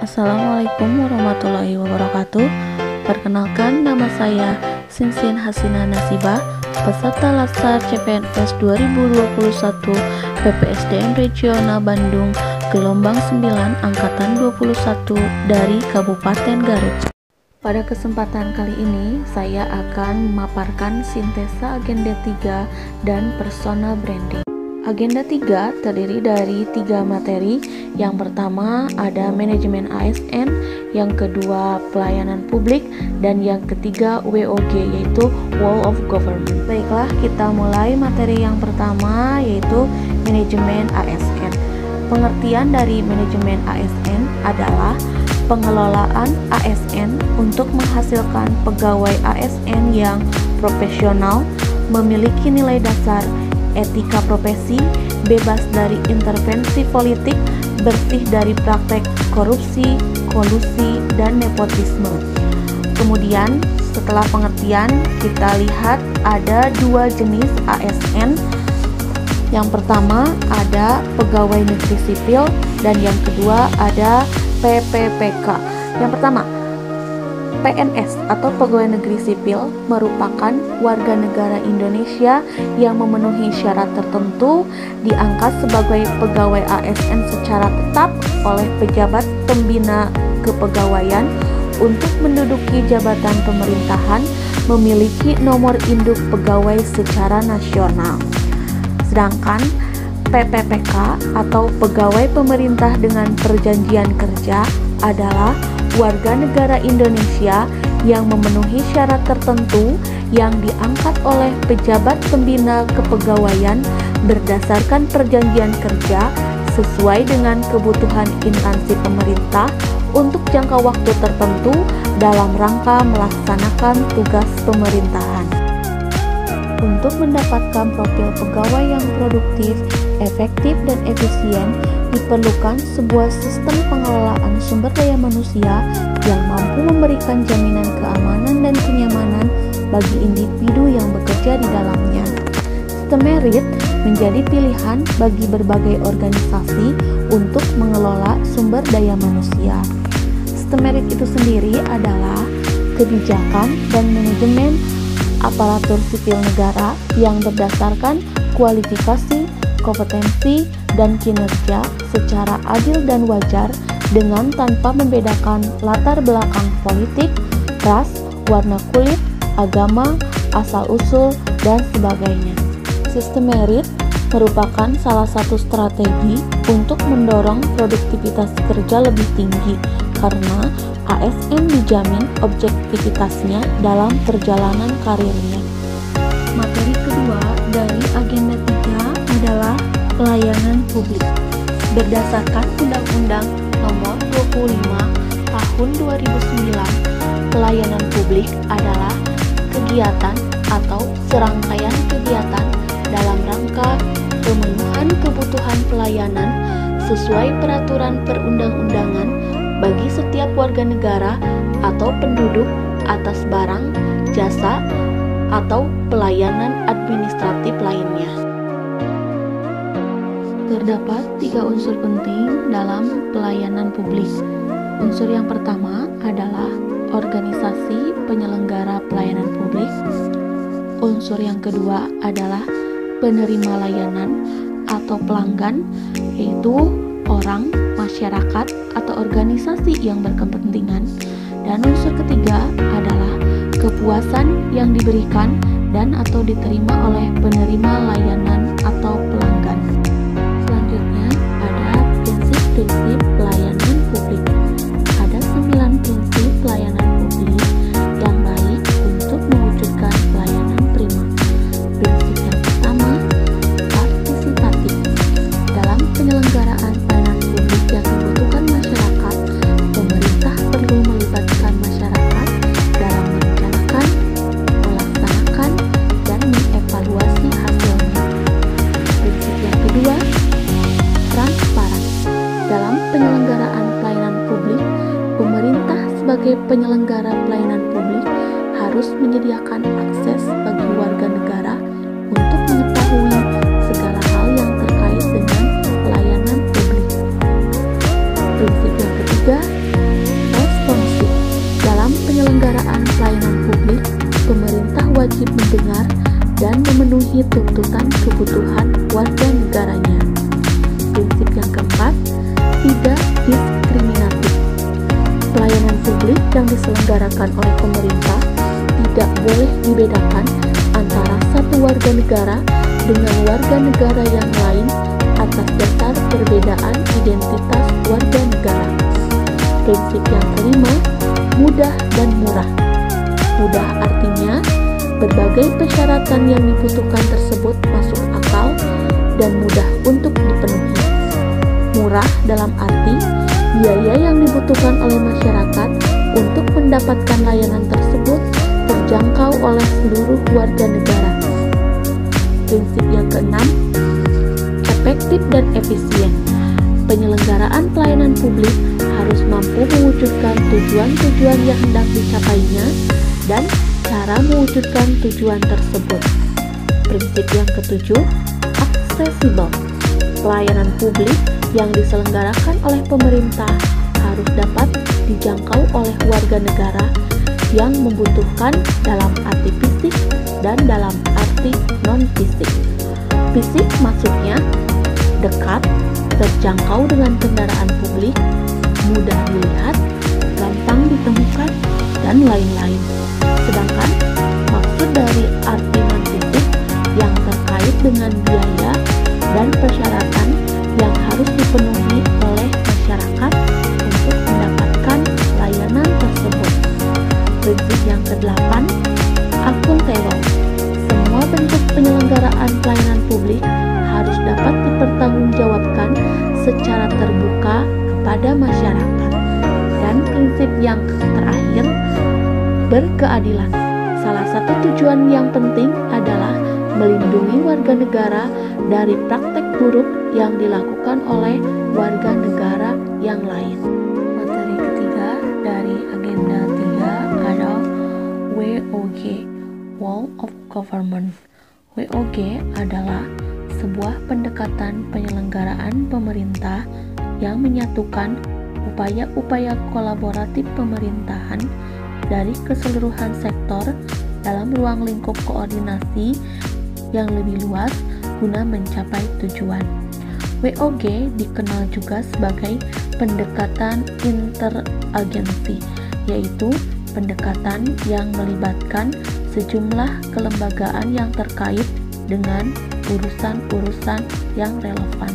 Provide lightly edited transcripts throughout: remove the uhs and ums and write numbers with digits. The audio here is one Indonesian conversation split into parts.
Assalamualaikum warahmatullahi wabarakatuh. Perkenalkan, nama saya Sinsin Hasina Nasibah, peserta Latsar CPNS 2021 PPSDM Regional Bandung, gelombang 9 angkatan 21 dari Kabupaten Garut. Pada kesempatan kali ini, saya akan memaparkan sintesa agenda 3 dan personal branding. Agenda 3 terdiri dari 3 materi. Yang pertama ada manajemen ASN, yang kedua pelayanan publik, dan yang ketiga WOG yaitu Wall of Government. Baiklah, kita mulai materi yang pertama yaitu manajemen ASN. Pengertian dari manajemen ASN adalah pengelolaan ASN untuk menghasilkan pegawai ASN yang profesional, memiliki nilai dasar etika profesi, bebas dari intervensi politik, bersih dari praktek korupsi, kolusi, dan nepotisme. Kemudian setelah pengertian, kita lihat ada 2 jenis ASN. Yang pertama ada pegawai negeri sipil dan yang kedua ada PPPK. Yang pertama, PNS atau pegawai negeri sipil merupakan warga negara Indonesia yang memenuhi syarat tertentu, diangkat sebagai pegawai ASN secara tetap oleh pejabat pembina kepegawaian untuk menduduki jabatan pemerintahan, memiliki nomor induk pegawai secara nasional. Sedangkan PPPK atau pegawai pemerintah dengan perjanjian kerja adalah warga negara Indonesia yang memenuhi syarat tertentu yang diangkat oleh pejabat pembina kepegawaian berdasarkan perjanjian kerja sesuai dengan kebutuhan instansi pemerintah untuk jangka waktu tertentu dalam rangka melaksanakan tugas pemerintahan. Untuk mendapatkan profil pegawai yang produktif, efektif, dan efisien, diperlukan sebuah sistem pengelolaan sumber daya manusia yang mampu memberikan jaminan keamanan dan kenyamanan bagi individu yang bekerja di dalamnya. Sistem merit menjadi pilihan bagi berbagai organisasi untuk mengelola sumber daya manusia. Sistem merit itu sendiri adalah kebijakan dan manajemen aparatur sipil negara yang berdasarkan kualifikasi, kompetensi, dan kinerja secara adil dan wajar dengan tanpa membedakan latar belakang politik, ras, warna kulit, agama, asal-usul, dan sebagainya. Sistem merit merupakan salah satu strategi untuk mendorong produktivitas kerja lebih tinggi karena ASN dijamin objektivitasnya dalam perjalanan karirnya. Materi kedua dari agenda 3 adalah pelayanan publik. Berdasarkan Undang-Undang Nomor 25 Tahun 2009, pelayanan publik adalah kegiatan atau serangkaian kegiatan dalam rangka pemenuhan kebutuhan pelayanan sesuai peraturan perundang-undangan bagi setiap warga negara atau penduduk atas barang, jasa, atau pelayanan administratif lainnya. Terdapat 3 unsur penting dalam pelayanan publik. Unsur yang pertama adalah organisasi penyelenggara pelayanan publik. Unsur yang kedua adalah penerima layanan atau pelanggan, yaitu orang, masyarakat, atau organisasi yang berkepentingan. Dan unsur ketiga adalah kepuasan yang diberikan dan atau diterima oleh penerima layanan atau pelanggan. Selanjutnya ada prinsip-prinsip pelayanan publik. Ada 9 prinsip pelayanan publik yang baik untuk mewujudkan pelayanan prima. Prinsip yang pertama, partisipatif. Dalam penyelenggaraan pelayanan publik yang dibutuhkan masyarakat, pemerintah perlu melibatkan masyarakat dalam merencanakan, melaksanakan, dan mengevaluasi hasilnya. Prinsip yang kedua, transparan. Dalam penyelenggaraan pelayanan publik, pemerintah sebagai penyelenggara pelayanan publik harus menyediakan akses bagi warga negara untuk mengetahui segala hal yang terkait dengan pelayanan publik. Prinsip yang ketiga, wajib mendengar dan memenuhi tuntutan kebutuhan warga negaranya. Prinsip yang keempat, tidak diskriminatif. Pelayanan publik yang diselenggarakan oleh pemerintah tidak boleh dibedakan antara satu warga negara dengan warga negara yang lain atas dasar perbedaan identitas warga negara. Prinsip yang kelima, mudah dan murah. Mudah artinya berbagai persyaratan yang dibutuhkan tersebut masuk akal dan mudah untuk dipenuhi. Murah dalam arti biaya yang dibutuhkan oleh masyarakat untuk mendapatkan layanan tersebut terjangkau oleh seluruh warga negara. Prinsip yang keenam, efektif dan efisien. Penyelenggaraan pelayanan publik harus mampu mewujudkan tujuan-tujuan yang hendak dicapainya dan cara mewujudkan tujuan tersebut. Prinsip yang ketujuh, aksesibel. Pelayanan publik yang diselenggarakan oleh pemerintah harus dapat dijangkau oleh warga negara yang membutuhkan dalam arti fisik dan dalam arti non-fisik. Fisik maksudnya dekat, terjangkau dengan kendaraan publik, mudah dilihat, gampang ditemukan, dan lain-lain. Sedangkan maksud dari arti non-fisik yang terkait dengan biaya dan persyaratan yang harus dipenuhi oleh masyarakat untuk mendapatkan layanan tersebut. Prinsip yang kedelapan, akuntabel. Semua bentuk penyelenggaraan pelayanan publik harus dapat dipertanggungjawabkan secara terbuka kepada masyarakat. Dan prinsip yang terakhir, berkeadilan. Salah satu tujuan yang penting adalah melindungi warga negara dari praktek buruk yang dilakukan oleh warga negara yang lain. Materi ketiga dari agenda 3 adalah WOG, Wall of Government. WOG adalah sebuah pendekatan penyelenggaraan pemerintah yang menyatukan upaya-upaya kolaboratif pemerintahan dari keseluruhan sektor dalam ruang lingkup koordinasi yang lebih luas guna mencapai tujuan. WOG dikenal juga sebagai pendekatan interagensi, yaitu pendekatan yang melibatkan sejumlah kelembagaan yang terkait dengan urusan-urusan yang relevan.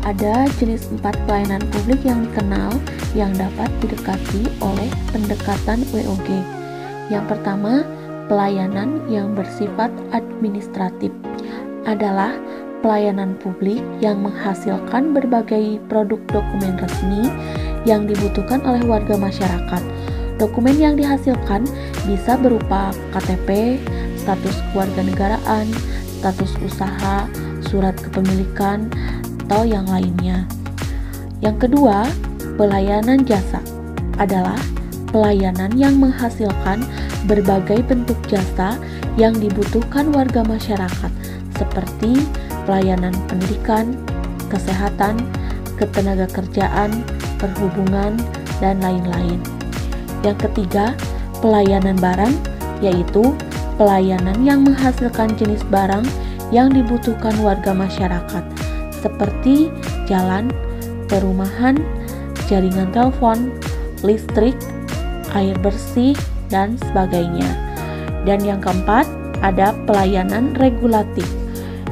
Ada jenis 4 pelayanan publik yang dikenal yang dapat didekati oleh pendekatan WOG. Yang pertama, pelayanan yang bersifat administratif adalah pelayanan publik yang menghasilkan berbagai produk dokumen resmi yang dibutuhkan oleh warga masyarakat. Dokumen yang dihasilkan bisa berupa KTP, status kewarganegaraan, status usaha, surat kepemilikan, atau yang lainnya. Yang kedua, pelayanan jasa adalah pelayanan yang menghasilkan berbagai bentuk jasa yang dibutuhkan warga masyarakat, seperti pelayanan pendidikan, kesehatan, ketenagakerjaan, perhubungan, dan lain-lain. Yang ketiga, pelayanan barang, yaitu pelayanan yang menghasilkan jenis barang yang dibutuhkan warga masyarakat, seperti jalan, perumahan, jaringan telepon, listrik, air bersih, dan sebagainya. Dan yang keempat, ada pelayanan regulatif,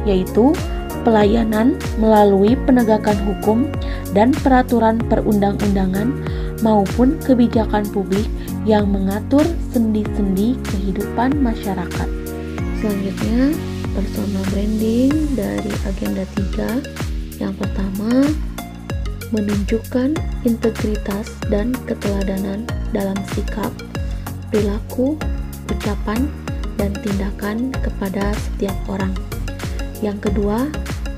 yaitu pelayanan melalui penegakan hukum dan peraturan perundang-undangan maupun kebijakan publik yang mengatur sendi-sendi kehidupan masyarakat. Selanjutnya, personal branding dari agenda 3. Yang pertama, menunjukkan integritas dan keteladanan dalam sikap, perilaku, ucapan, dan tindakan kepada setiap orang. Yang kedua,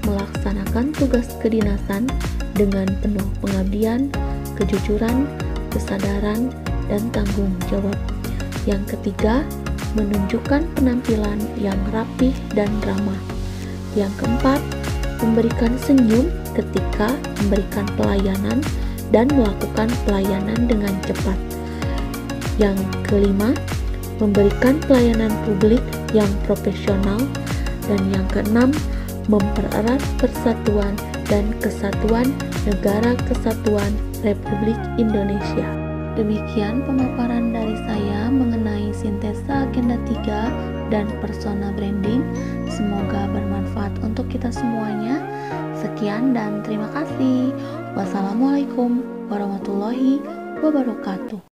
melaksanakan tugas kedinasan dengan penuh pengabdian, kejujuran, kesadaran, dan tanggung jawab. Yang ketiga, menunjukkan penampilan yang rapih dan ramah. Yang keempat, memberikan senyum ketika memberikan pelayanan dan melakukan pelayanan dengan cepat. Yang kelima, memberikan pelayanan publik yang profesional, dan yang keenam, mempererat persatuan dan kesatuan Negara Kesatuan Republik Indonesia. Demikian pemaparan dari saya mengenai sintesa agenda 3 dan persona branding. Semoga bermanfaat untuk kita semuanya. Sekian dan terima kasih. Wassalamualaikum warahmatullahi wabarakatuh.